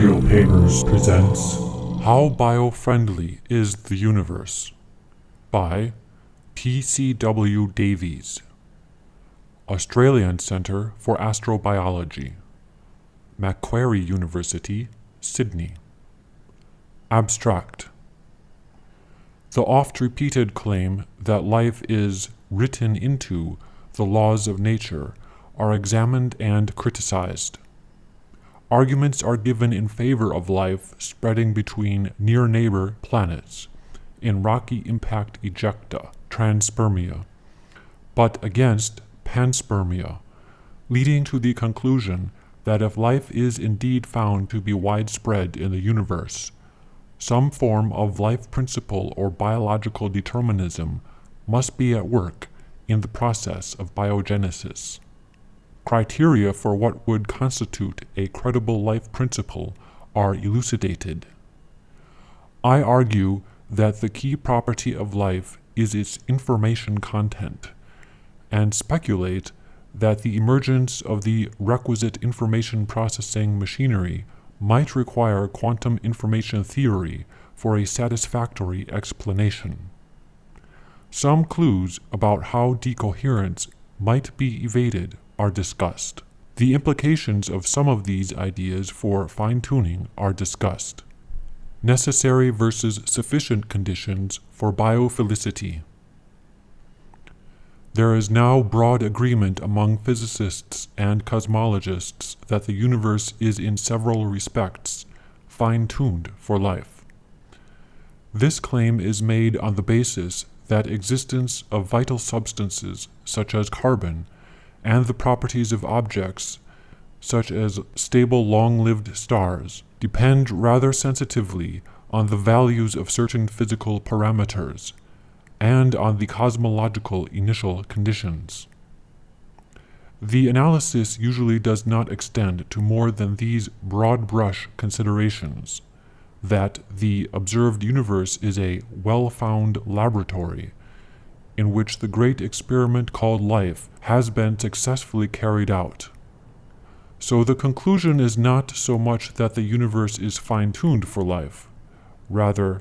Audio Papers presents How Bio-Friendly is the Universe? By T.C.W. Davies, Australian Centre for Astrobiology, Macquarie University, Sydney. Abstract. The oft-repeated claim that life is written into the laws of nature are examined and criticized. Arguments are given in favor of life spreading between near-neighbor planets in rocky impact ejecta, transpermia, but against panspermia, leading to the conclusion that if life is indeed found to be widespread in the universe, some form of life principle or biological determinism must be at work in the process of biogenesis. Criteria for what would constitute a credible life principle are elucidated. I argue that the key property of life is its information content, and speculate that the emergence of the requisite information processing machinery might require quantum information theory for a satisfactory explanation. Some clues about how decoherence might be evaded are discussed. The implications of some of these ideas for fine-tuning are discussed. Necessary versus sufficient conditions for biophilicity. There is now broad agreement among physicists and cosmologists that the universe is in several respects fine-tuned for life. This claim is made on the basis that existence of vital substances such as carbon and the properties of objects, such as stable long-lived stars, depend rather sensitively on the values of certain physical parameters, and on the cosmological initial conditions. The analysis usually does not extend to more than these broad-brush considerations, that the observed universe is a well-found laboratory, in which the great experiment called life has been successfully carried out. So the conclusion is not so much that the universe is fine-tuned for life. Rather,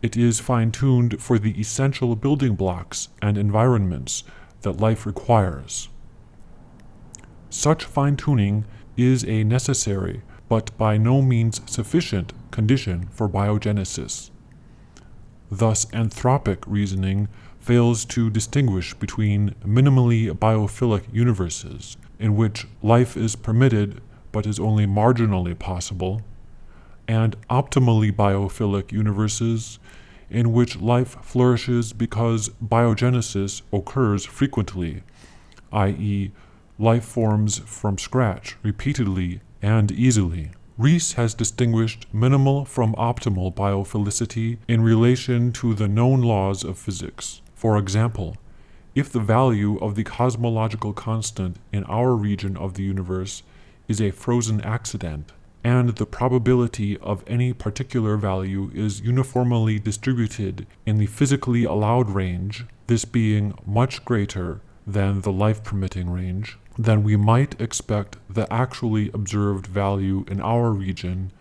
it is fine-tuned for the essential building blocks and environments that life requires. Such fine-tuning is a necessary, but by no means sufficient, condition for biogenesis. Thus, anthropic reasoning fails to distinguish between minimally biophilic universes, in which life is permitted but is only marginally possible, and optimally biophilic universes, in which life flourishes because biogenesis occurs frequently, i.e., life forms from scratch repeatedly and easily. Rees has distinguished minimal from optimal biophilicity in relation to the known laws of physics. For example, if the value of the cosmological constant in our region of the universe is a frozen accident, and the probability of any particular value is uniformly distributed in the physically allowed range, this being much greater than the life-permitting range, then we might expect the actually observed value in our region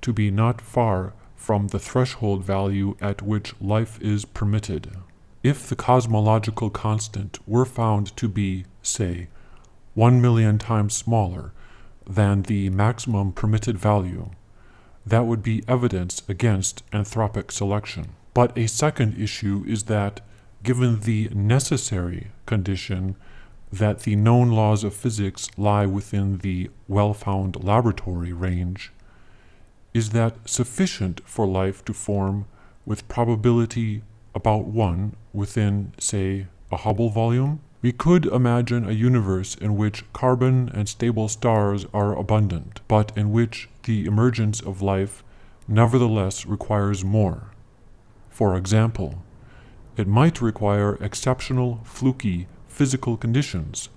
to be not far from the threshold value at which life is permitted. If the cosmological constant were found to be, say, 1,000,000 times smaller than the maximum permitted value, that would be evidence against anthropic selection. But a second issue is that, given the necessary condition that the known laws of physics lie within the well-found laboratory range, is that sufficient for life to form with probability about 1 within, say, a Hubble volume? We could imagine a universe in which carbon and stable stars are abundant, but in which the emergence of life nevertheless requires more. For example, it might require exceptional, fluky physical conditions,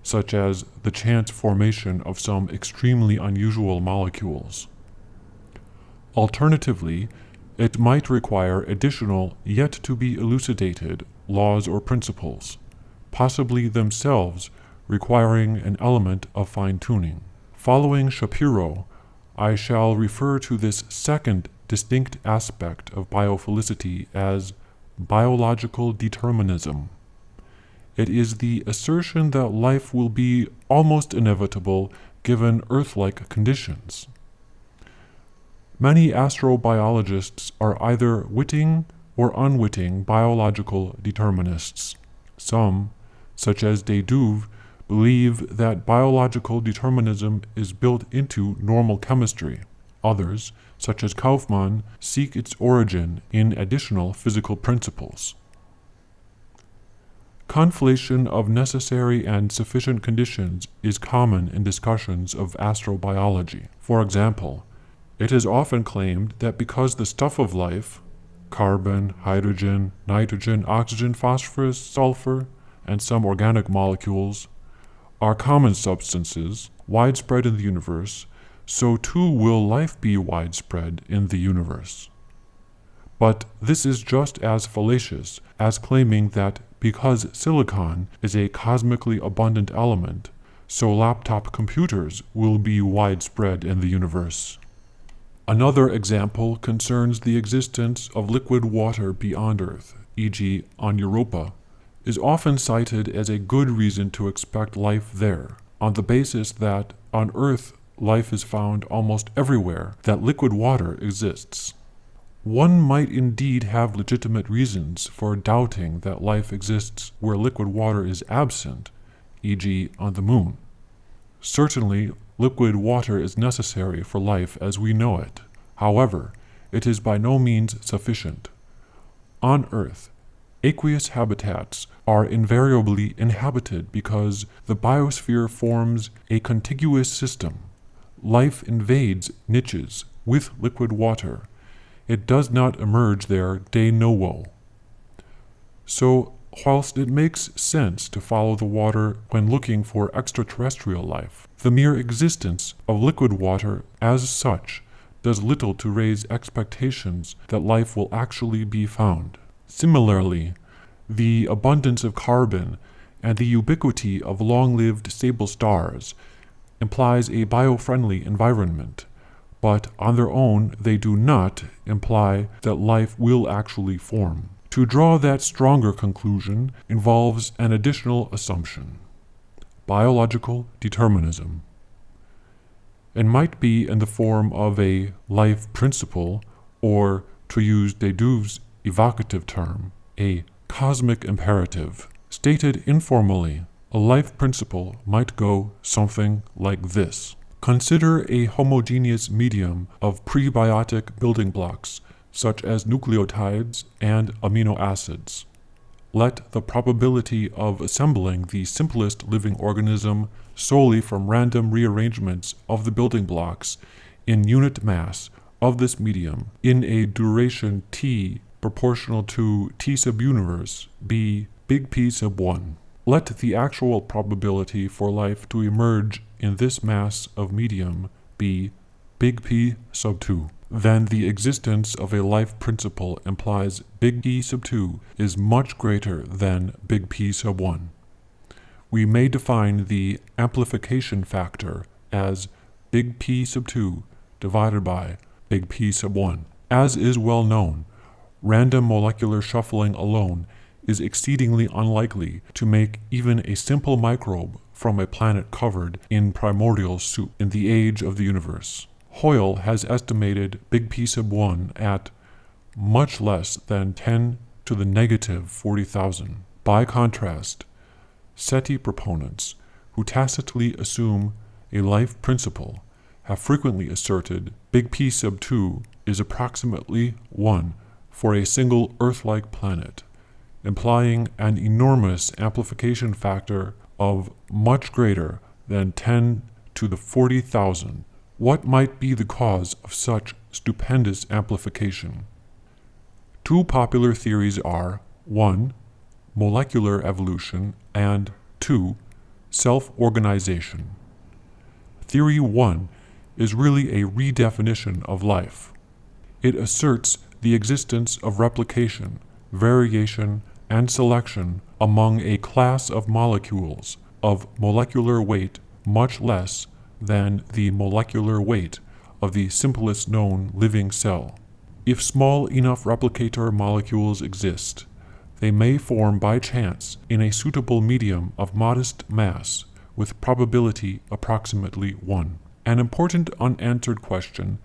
such as the chance formation of some extremely unusual molecules. Alternatively, it might require additional, yet to be elucidated, laws or principles, possibly themselves requiring an element of fine-tuning. Following Shapiro, I shall refer to this second distinct aspect of biophilicity as biological determinism. It is the assertion that life will be almost inevitable given Earth-like conditions. Many astrobiologists are either witting or unwitting biological determinists. Some, such as Davies, believe that biological determinism is built into normal chemistry. Others, such as Kaufmann, seek its origin in additional physical principles. Conflation of necessary and sufficient conditions is common in discussions of astrobiology. For example, it is often claimed that because the stuff of life, carbon, hydrogen, nitrogen, oxygen, phosphorus, sulfur, and some organic molecules, are common substances, widespread in the universe, so too will life be widespread in the universe. But this is just as fallacious as claiming that because silicon is a cosmically abundant element, so laptop computers will be widespread in the universe. Another example concerns the existence of liquid water beyond Earth, e.g. on Europa, is often cited as a good reason to expect life there, on the basis that on Earth life is found almost everywhere that liquid water exists. One might indeed have legitimate reasons for doubting that life exists where liquid water is absent, e.g. on the moon. Certainly, liquid water is necessary for life as we know it. However, it is by no means sufficient. On Earth, aqueous habitats are invariably inhabited because the biosphere forms a contiguous system. Life invades niches with liquid water. It does not emerge there de novo. So, whilst it makes sense to follow the water when looking for extraterrestrial life, the mere existence of liquid water as such does little to raise expectations that life will actually be found. Similarly, the abundance of carbon and the ubiquity of long-lived stable stars implies a biofriendly environment, but on their own they do not imply that life will actually form. To draw that stronger conclusion involves an additional assumption: biological determinism. It might be in the form of a life principle, or, to use Davies' evocative term, a cosmic imperative. Stated informally, a life principle might go something like this. Consider a homogeneous medium of prebiotic building blocks, such as nucleotides and amino acids. Let the probability of assembling the simplest living organism solely from random rearrangements of the building blocks in unit mass of this medium in a duration t proportional to t sub universe be big P sub 1. Let the actual probability for life to emerge in this mass of medium be big P sub 2. Then the existence of a life principle implies big P sub 2 is much greater than big P sub 1. We may define the amplification factor as big P sub 2 divided by big P sub 1. As is well known, random molecular shuffling alone is exceedingly unlikely to make even a simple microbe from a planet covered in primordial soup in the age of the universe. Hoyle has estimated big P sub 1 at much less than 10 to the negative 40,000. By contrast, SETI proponents, who tacitly assume a life principle, have frequently asserted big P sub 2 is approximately 1 for a single Earth-like planet, implying an enormous amplification factor of much greater than 10 to the 40,000. What might be the cause of such stupendous amplification? Two popular theories are 1. Molecular evolution, and 2. Self-organization. Theory 1 is really a redefinition of life. It asserts the existence of replication, variation, and selection among a class of molecules of molecular weight much less than the molecular weight of the simplest known living cell. If small enough replicator molecules exist, they may form by chance in a suitable medium of modest mass with probability approximately 1. An important unanswered question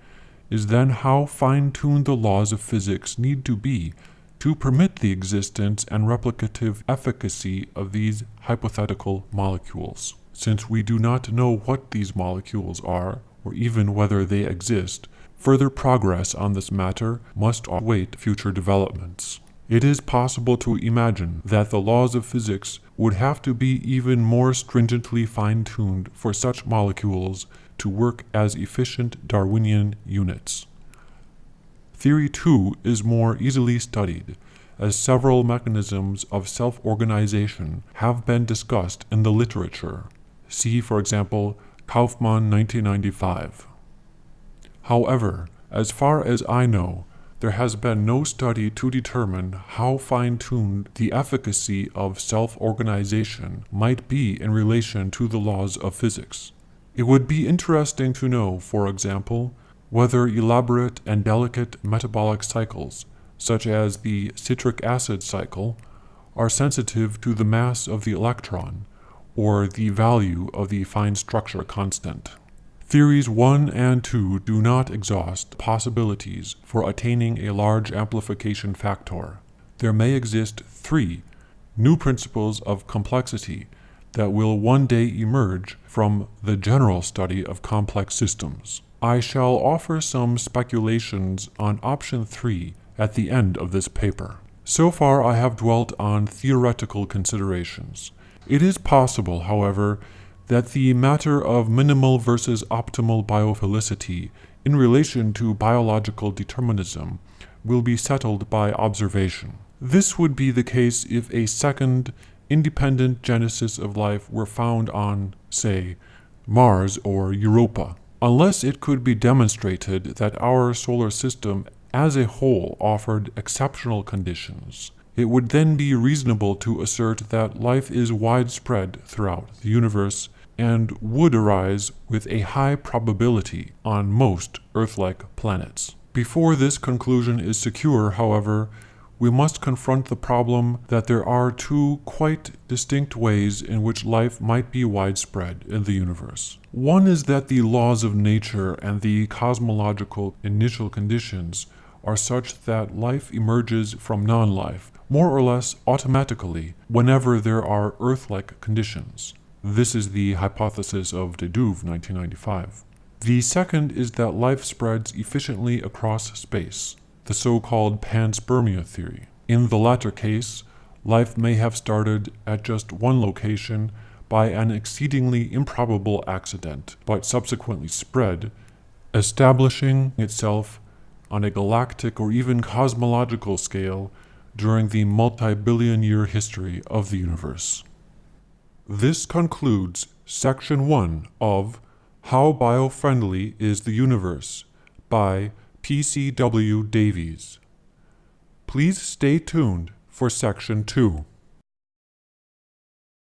is then how fine-tuned the laws of physics need to be to permit the existence and replicative efficacy of these hypothetical molecules. Since we do not know what these molecules are, or even whether they exist, further progress on this matter must await future developments. It is possible to imagine that the laws of physics would have to be even more stringently fine-tuned for such molecules to work as efficient Darwinian units. Theory 2 is more easily studied, as several mechanisms of self-organization have been discussed in the literature. See, for example, Kaufmann 1995. However, as far as I know, there has been no study to determine how fine-tuned the efficacy of self-organization might be in relation to the laws of physics. It would be interesting to know, for example, whether elaborate and delicate metabolic cycles, such as the citric acid cycle, are sensitive to the mass of the electron or the value of the fine structure constant. Theories 1 and 2 do not exhaust possibilities for attaining a large amplification factor. There may exist 3 new principles of complexity that will one day emerge from the general study of complex systems. I shall offer some speculations on option 3 at the end of this paper. So far I have dwelt on theoretical considerations. It is possible, however, that the matter of minimal versus optimal biophilicity in relation to biological determinism will be settled by observation. This would be the case if a second, independent genesis of life were found on, say, Mars or Europa. Unless it could be demonstrated that our solar system as a whole offered exceptional conditions, it would then be reasonable to assert that life is widespread throughout the universe and would arise with a high probability on most Earth-like planets. Before this conclusion is secure, however, we must confront the problem that there are 2 quite distinct ways in which life might be widespread in the universe. One is that the laws of nature and the cosmological initial conditions are such that life emerges from non-life more or less automatically whenever there are Earth-like conditions. This is the hypothesis of Davies, 1995. The second is that life spreads efficiently across space, the so-called panspermia theory. In the latter case, life may have started at just one location by an exceedingly improbable accident, but subsequently spread, establishing itself on a galactic or even cosmological scale during the multi-billion-year history of the universe. This concludes Section 1 of How Biofriendly is the Universe by P.C.W. Davies. Please stay tuned for Section 2.